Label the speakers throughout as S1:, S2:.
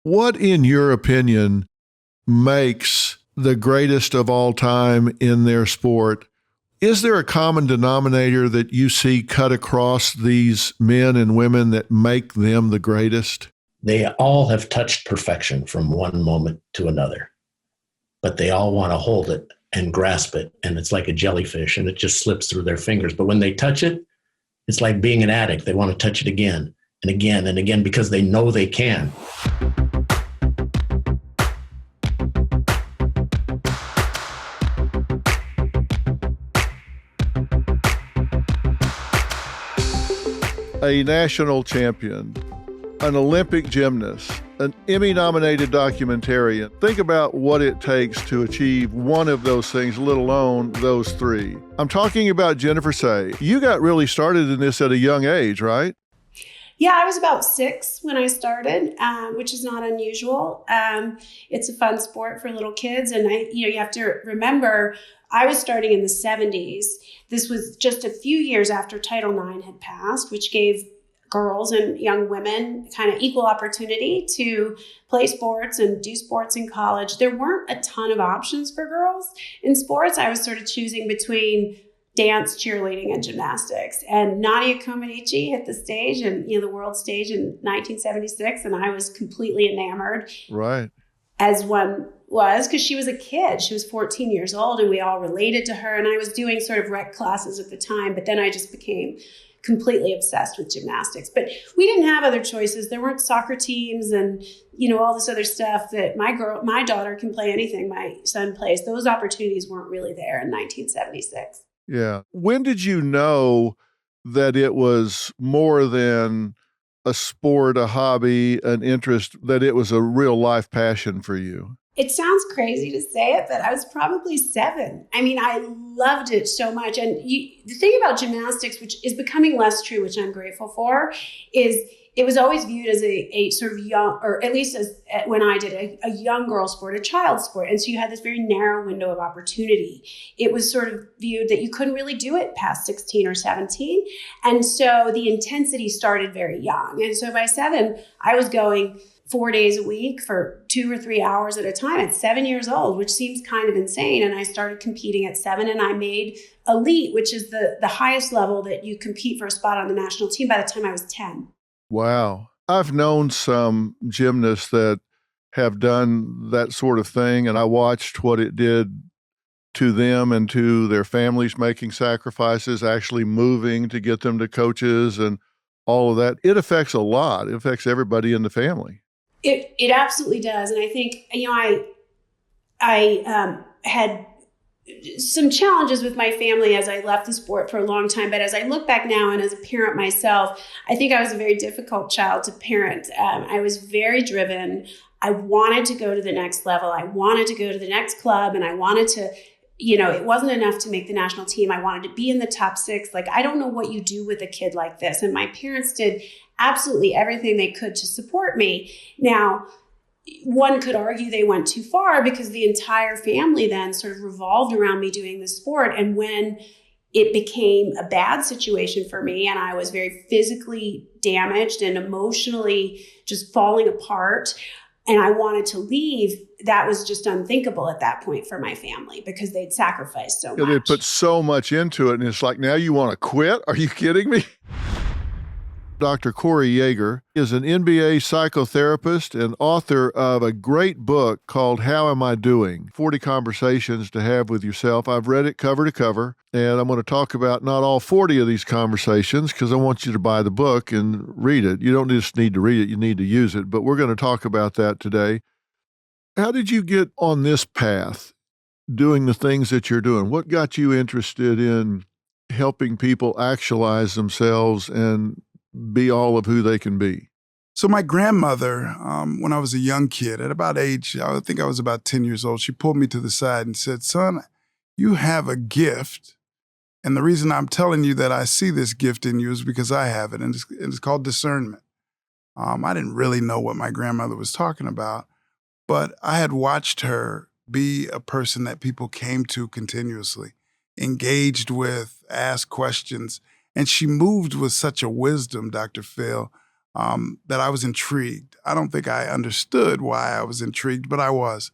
S1: What, in your opinion, makes the greatest of all time in their sport? Is there a common denominator that you see cut across these men and women that make them the greatest?
S2: They all have touched perfection from one moment to another, but they all want to hold it and grasp it. And it's like a jellyfish and it just slips through their fingers. But when they touch it, it's like being an addict. They want to touch it again and again and again because they know they can.
S1: A national champion, an Olympic gymnast, an Emmy-nominated documentarian. Think about what it takes to achieve one of those things, let alone those three. I'm talking about Jennifer Say. You got really started in this at a young age, right?
S3: Yeah, I was about 6 when I started, which is not unusual. It's a fun sport for little kids. And you have to remember, I was starting in the 70s. This was just a few years after Title IX had passed, which gave girls and young women kind of equal opportunity to play sports and do sports in college. There weren't a ton of options for girls in sports. I was sort of choosing between dance, cheerleading, and gymnastics. And Nadia Comaneci hit the stage and the world stage in 1976, and I was completely enamored.
S1: Right.
S3: As one was, because she was a kid. She was 14 years old, and we all related to her. And I was doing sort of rec classes at the time, but then I just became completely obsessed with gymnastics. But we didn't have other choices. There weren't soccer teams and all this other stuff that my daughter can play anything my son plays. Those opportunities weren't really there in 1976.
S1: Yeah. When did you know that it was more than a sport, a hobby, an interest, that it was a real life passion for you?
S3: It sounds crazy to say it, but I was probably 7. I mean, I loved it so much. And the thing about gymnastics, which is becoming less true, which I'm grateful for, is it was always viewed as a sort of young, or at least as when I did a young girl sport, a child sport. And so you had this very narrow window of opportunity. It was sort of viewed that you couldn't really do it past 16 or 17. And so the intensity started very young. And so by 7, I was going 4 days a week for 2 or 3 hours at a time at 7 years old, which seems kind of insane. And I started competing at 7, and I made elite, which is the highest level that you compete for a spot on the national team, by the time I was 10.
S1: Wow. I've known some gymnasts that have done that sort of thing, and I watched what it did to them and to their families, making sacrifices, actually moving to get them to coaches and all of that. It affects a lot. It affects everybody in the family.
S3: It absolutely does. And I think, I had some challenges with my family as I left the sport for a long time. But as I look back now and as a parent myself, I think I was a very difficult child to parent. I was very driven. I wanted to go to the next level. I wanted to go to the next club, and I wanted to, it wasn't enough to make the national team. I wanted to be in the top 6. Like, I don't know what you do with a kid like this. And my parents did absolutely everything they could to support me. Now, one could argue they went too far because the entire family then sort of revolved around me doing this sport. And when it became a bad situation for me and I was very physically damaged and emotionally just falling apart, and I wanted to leave, that was just unthinkable at that point for my family because they'd sacrificed so much.
S1: They put so much into it, and it's like, now you want to quit? Are you kidding me? Dr. Corey Joerger is an NBA psychotherapist and author of a great book called How Am I Doing? 40 Conversations to Have with Yourself. I've read it cover to cover, and I'm going to talk about not all 40 of these conversations because I want you to buy the book and read it. You don't just need to read it, you need to use it, but we're going to talk about that today. How did you get on this path, doing the things that you're doing? What got you interested in helping people actualize themselves and be all of who they can be?
S4: So my grandmother, when I was a young kid, at about age, I think I was about 10 years old, she pulled me to the side and said, "Son, you have a gift. And the reason I'm telling you that I see this gift in you is because I have it. And it's called discernment." I didn't really know what my grandmother was talking about, but I had watched her be a person that people came to continuously, engaged with, asked questions. And she moved with such a wisdom, Dr. Phil, that I was intrigued. I don't think I understood why I was intrigued, but I was.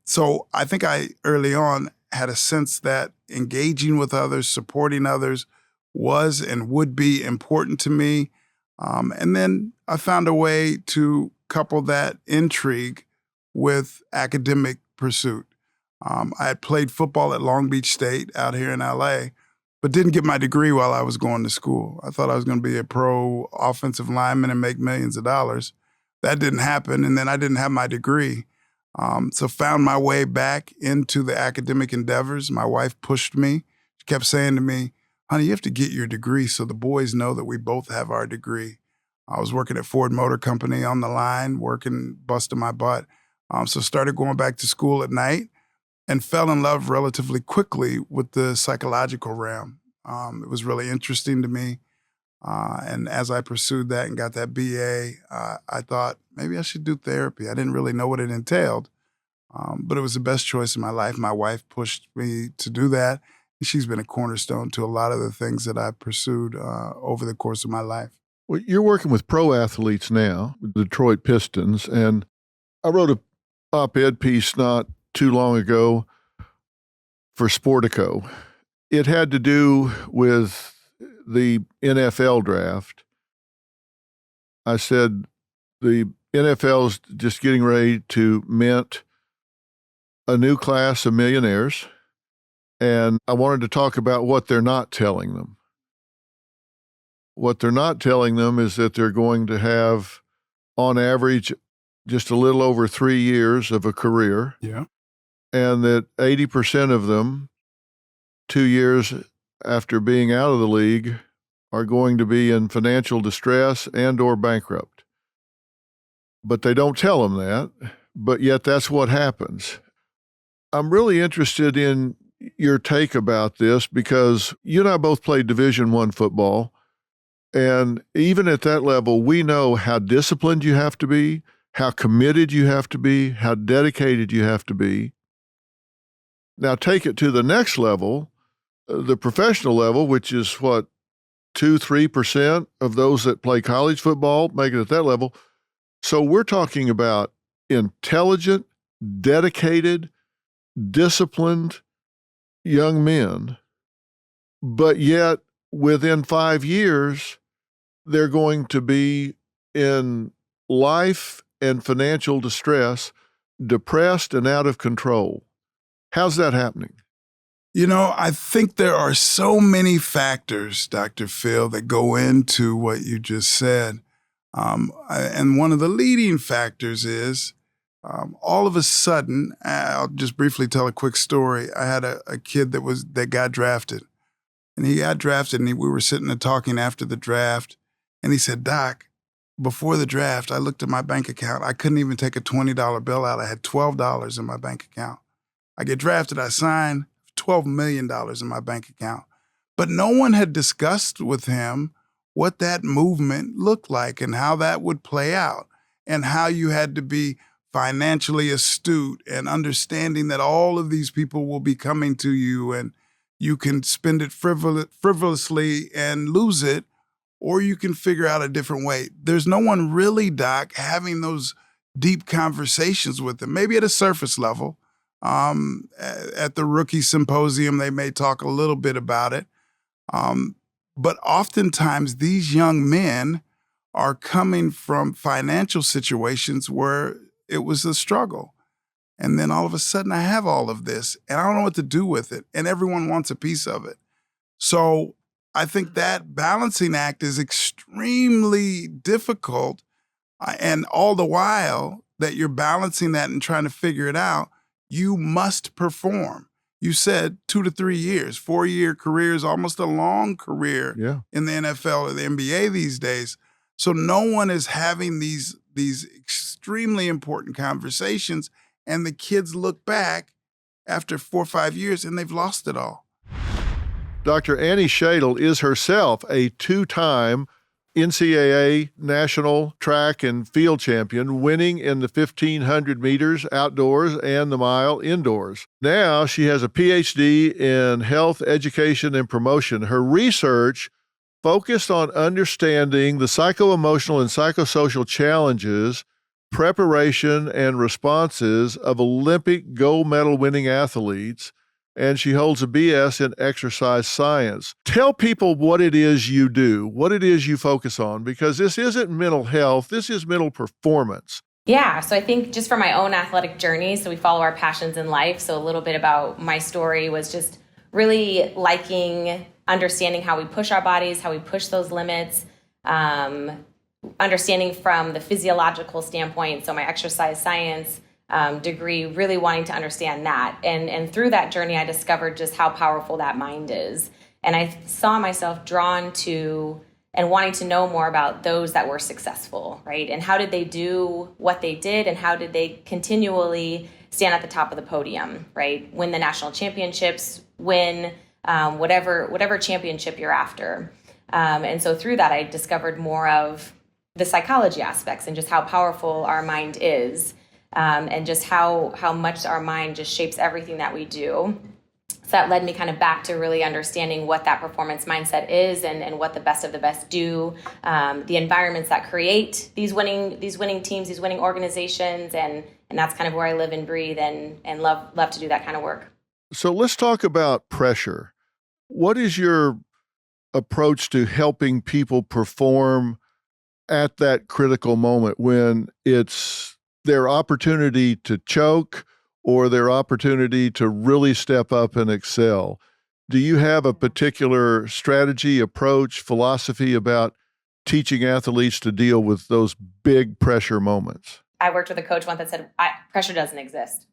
S4: So I think I early on had a sense that engaging with others, supporting others was and would be important to me. And then I found a way to couple that intrigue with academic pursuit. I had played football at Long Beach State out here in LA, but didn't get my degree while I was going to school. I thought I was going to be a pro offensive lineman and make millions of dollars. That didn't happen, and then I didn't have my degree. So found my way back into the academic endeavors. My wife pushed me. She kept saying to me, honey, you have to get your degree so the boys know that we both have our degree. I was working at Ford Motor Company on the line, working, busting my butt. So started going back to school at night and fell in love relatively quickly with the psychological realm. It was really interesting to me. And as I pursued that and got that BA, I thought maybe I should do therapy. I didn't really know what it entailed, but it was the best choice in my life. My wife pushed me to do that. And she's been a cornerstone to a lot of the things that I've pursued over the course of my life.
S1: Well, you're working with pro athletes now, the Detroit Pistons, and I wrote a op-ed piece not too long ago for Sportico. It had to do with the NFL draft. I said the NFL's just getting ready to mint a new class of millionaires, and I wanted to talk about what they're not telling them. What they're not telling them is that they're going to have, on average, just a little over 3 years of a career.
S4: Yeah.
S1: And that 80% of them, 2 years after being out of the league, are going to be in financial distress and or bankrupt. But they don't tell them that, but yet that's what happens. I'm really interested in your take about this because you and I both played Division I football. And even at that level, we know how disciplined you have to be, how committed you have to be, how dedicated you have to be. Now take it to the next level, the professional level, which is what, 2-3% of those that play college football make it at that level. So we're talking about intelligent, dedicated, disciplined young men, but yet within 5 years, they're going to be in life and financial distress, depressed and out of control. How's that happening?
S4: You know, I think there are so many factors, Dr. Phil, that go into what you just said. And one of the leading factors is all of a sudden, I'll just briefly tell a quick story. I had a kid that got drafted. And he got drafted, and we were sitting and talking after the draft. And he said, Doc, before the draft, I looked at my bank account. I couldn't even take a $20 bill out. I had $12 in my bank account. I get drafted, I sign, $12 million in my bank account. But no one had discussed with him what that movement looked like and how that would play out and how you had to be financially astute and understanding that all of these people will be coming to you and you can spend it frivolously and lose it, or you can figure out a different way. There's no one really, Doc, having those deep conversations with them, maybe at a surface level. At the rookie symposium, they may talk a little bit about it. But oftentimes these young men are coming from financial situations where it was a struggle. And then all of a sudden I have all of this and I don't know what to do with it. And everyone wants a piece of it. So I think that balancing act is extremely difficult. And all the while that you're balancing that and trying to figure it out, you must perform. You said 2 to 3 years, 4-year career is almost a long career in the NFL or the NBA these days. So no one is having these extremely important conversations, and the kids look back after 4 or 5 years and they've lost it all.
S1: Dr. Annie Shadel is herself a 2-time NCAA national track and field champion, winning in the 1,500 meters outdoors and the mile indoors. Now she has a PhD in health education and promotion. Her research focused on understanding the psycho-emotional and psychosocial challenges, preparation, and responses of Olympic gold medal winning athletes, and she holds a BS in exercise science. Tell people what it is you do, what it is you focus on, because this isn't mental health, this is mental performance.
S5: Yeah, so I think just for my own athletic journey, so we follow our passions in life. So a little bit about my story was just really liking understanding how we push our bodies, how we push those limits, understanding from the physiological standpoint. So my exercise science degree, really wanting to understand that. And through that journey, I discovered just how powerful that mind is. And I saw myself drawn to and wanting to know more about those that were successful, right? And how did they do what they did, and how did they continually stand at the top of the podium, right? Win the national championships, win whatever championship you're after. And so through that, I discovered more of the psychology aspects and just how powerful our mind is, and just how much our mind just shapes everything that we do. So that led me kind of back to really understanding what that performance mindset is, and what the best of the best do, the environments that create these winning teams, these winning organizations, and that's kind of where I live and breathe and love to do that kind of work.
S1: So let's talk about pressure. What is your approach to helping people perform at that critical moment when it's their opportunity to choke or their opportunity to really step up and excel? Do you have a particular strategy, approach, philosophy about teaching athletes to deal with those big pressure moments?
S5: I worked with a coach once that said, pressure doesn't exist.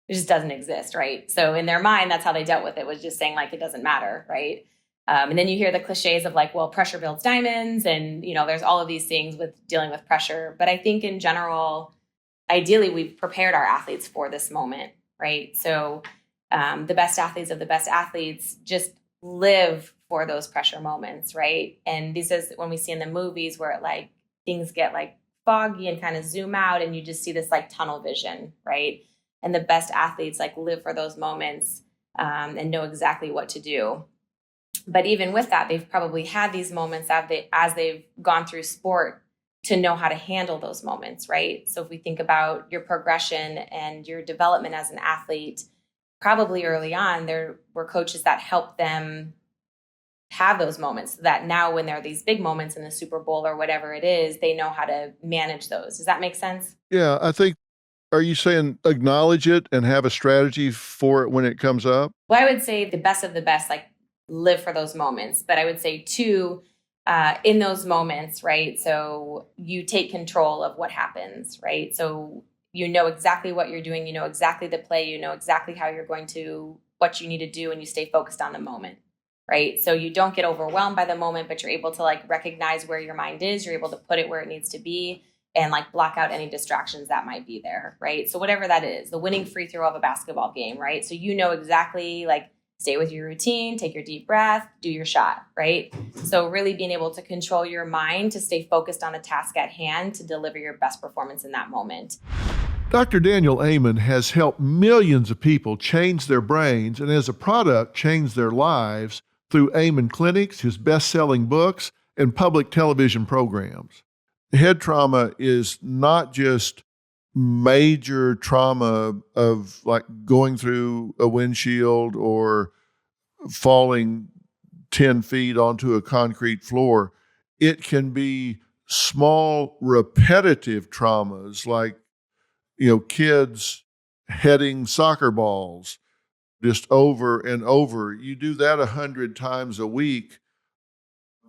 S5: It just doesn't exist, right? So in their mind, that's how they dealt with it, was just saying like, it doesn't matter, right? And then you hear the cliches of like, well, pressure builds diamonds, and there's all of these things with dealing with pressure. But I think in general, ideally, we've prepared our athletes for this moment, right? So the best athletes of the best athletes just live for those pressure moments, right? And this is when we see in the movies where like things get like foggy and kind of zoom out, and you just see this like tunnel vision, right? And the best athletes like live for those moments and know exactly what to do. But even with that, they've probably had these moments as they've gone through sport to know how to handle those moments, right? So if we think about your progression and your development as an athlete, probably early on, there were coaches that helped them have those moments, so that now when there are these big moments in the Super Bowl or whatever it is, they know how to manage those. Does that make sense?
S1: Yeah, I think, are you saying acknowledge it and have a strategy for it when it comes up?
S5: Well, I would say the best of the best, like live for those moments. But I would say too, in those moments, right? So you take control of what happens, right? So you know exactly what you're doing, you know exactly the play, you know exactly how you're going to, what you need to do, and you stay focused on the moment, right? So you don't get overwhelmed by the moment, but you're able to like recognize where your mind is, you're able to put it where it needs to be, and like block out any distractions that might be there, right? So whatever that is, the winning free throw of a basketball game, right? So you know exactly, like, stay with your routine, take your deep breath, do your shot, right? So really being able to control your mind to stay focused on the task at hand to deliver your best performance in that moment.
S1: Dr. Daniel Amen has helped millions of people change their brains, and as a product, change their lives through Amen clinics, his best-selling books, and public television programs. Head trauma is not just major trauma of like going through a windshield or falling 10 feet onto a concrete floor. It can be small repetitive traumas like, kids heading soccer balls just over and over. You do that 100 times a week,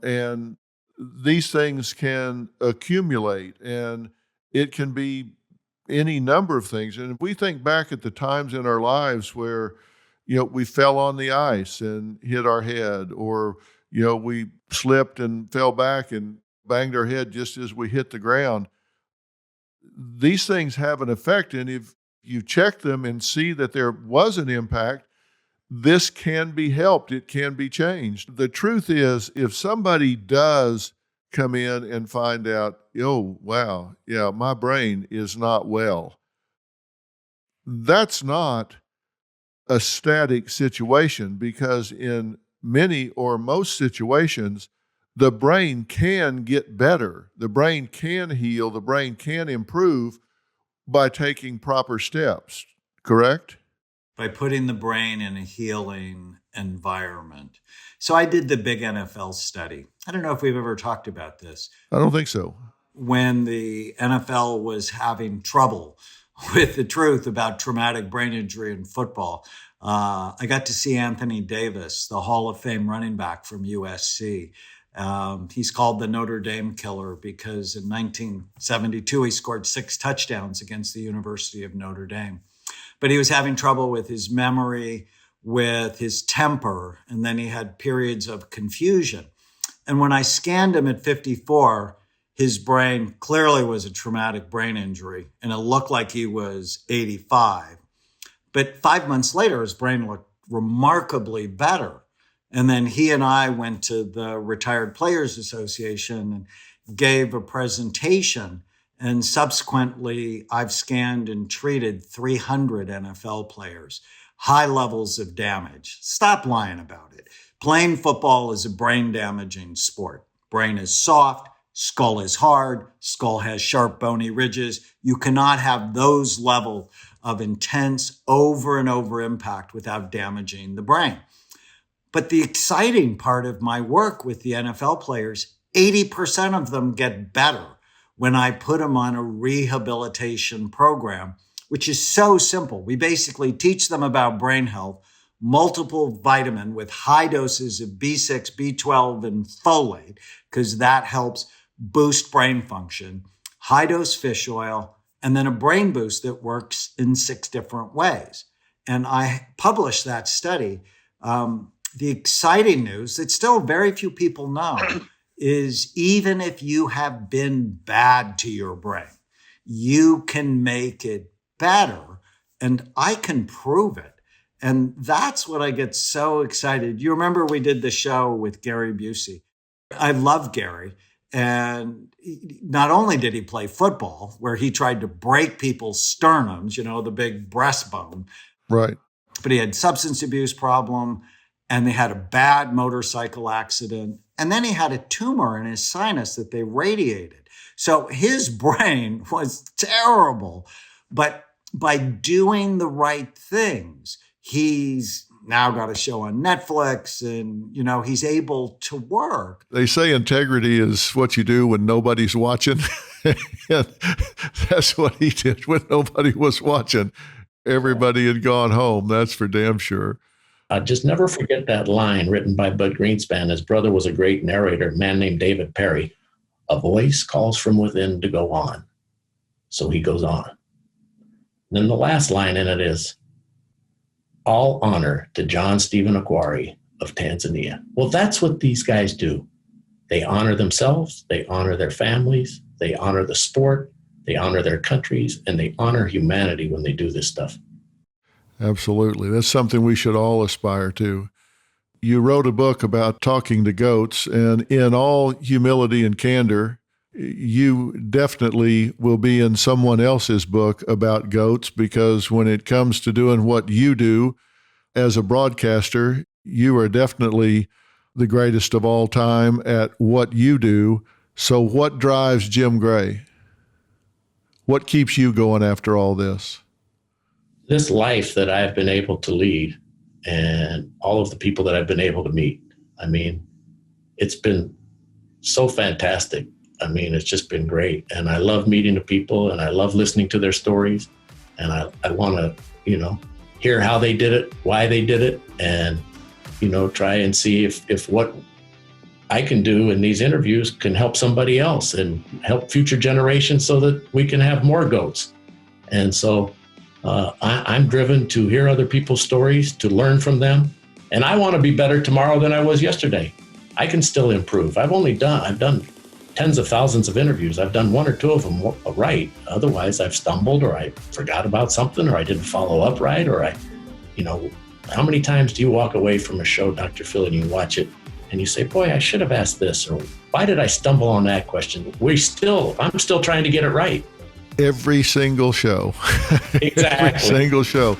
S1: and these things can accumulate, and it can be any number of things. And if we think back at the times in our lives where, we fell on the ice and hit our head, or, we slipped and fell back and banged our head just as we hit the ground, these things have an effect. And if you check them and see that there was an impact, this can be helped. It can be changed. The truth is, if somebody does come in and find out, oh, wow, yeah, my brain is not well, that's not a static situation, because in many or most situations, the brain can get better. The brain can heal. The brain can improve by taking proper steps, correct?
S6: By putting the brain in a healing environment. So I did the big NFL study. I don't know if we've ever talked about this.
S1: I don't think so.
S6: When the NFL was having trouble with the truth about traumatic brain injury in football, I got to see Anthony Davis, the Hall of Fame running back from USC. He's called the Notre Dame killer because in 1972, he scored 6 touchdowns against the University of Notre Dame. But he was having trouble with his memory, with his temper, and then he had periods of confusion. And when I scanned him at 54, his brain clearly was a traumatic brain injury, and it looked like he was 85. But 5 months later, his brain looked remarkably better. And then he and I went to the Retired Players Association and gave a presentation. And subsequently, I've scanned and treated 300 NFL players, high levels of damage. Stop lying about it. Playing football is a brain damaging sport. Brain is soft, skull is hard, skull has sharp bony ridges. You cannot have those level of intense over and over impact without damaging the brain. But the exciting part of my work with the NFL players, 80% of them get better when I put them on a rehabilitation program, which is so simple. We basically teach them about brain health, multiple vitamin with high doses of B6, B12, and folate, because that helps boost brain function, high dose fish oil, and then a brain boost that works in 6 different ways. And I published that study. The exciting news that still very few people know is even if you have been bad to your brain, you can make it better, and I can prove it. And that's what I get so excited. You remember we did the show with Gary Busey. I love Gary. And not only did he play football, where he tried to break people's sternums, the big breastbone.
S1: Right.
S6: But he had substance abuse problem, and they had a bad motorcycle accident. And then he had a tumor in his sinus that they radiated. So his brain was terrible. But by doing the right things, he's now got a show on Netflix and, he's able to work.
S1: They say integrity is what you do when nobody's watching. And that's what he did when nobody was watching. Everybody had gone home. That's for damn sure.
S2: I'll just never forget that line written by Bud Greenspan. His brother was a great narrator, a man named David Perry. A voice calls from within to go on. So he goes on. Then the last line in it is, all honor to John Stephen Akwari of Tanzania. Well, that's what these guys do. They honor themselves, they honor their families, they honor the sport, they honor their countries, and they honor humanity when they do this stuff.
S1: Absolutely. That's something we should all aspire to. You wrote a book about talking to goats, and in all humility and candor, you definitely will be in someone else's book about goats, because when it comes to doing what you do as a broadcaster, you are definitely the greatest of all time at what you do. So what drives Jim Gray? What keeps you going after all this?
S2: This life that I've been able to lead and all of the people that I've been able to meet, it's been so fantastic. It's just been great. And I love meeting the people, and I love listening to their stories. And I want to, hear how they did it, why they did it, and, try and see if what I can do in these interviews can help somebody else and help future generations so that we can have more goats. And so I'm driven to hear other people's stories, to learn from them. And I want to be better tomorrow than I was yesterday. I can still improve. I've done tens of thousands of interviews. I've done 1 or 2 of them right. Otherwise, I've stumbled, or I forgot about something, or I didn't follow up right, or how many times do you walk away from a show, Dr. Phil, and you watch it and you say, boy, I should have asked this, or why did I stumble on that question? I'm still trying to get it right.
S1: Every single show.
S2: Exactly.
S1: Every single show.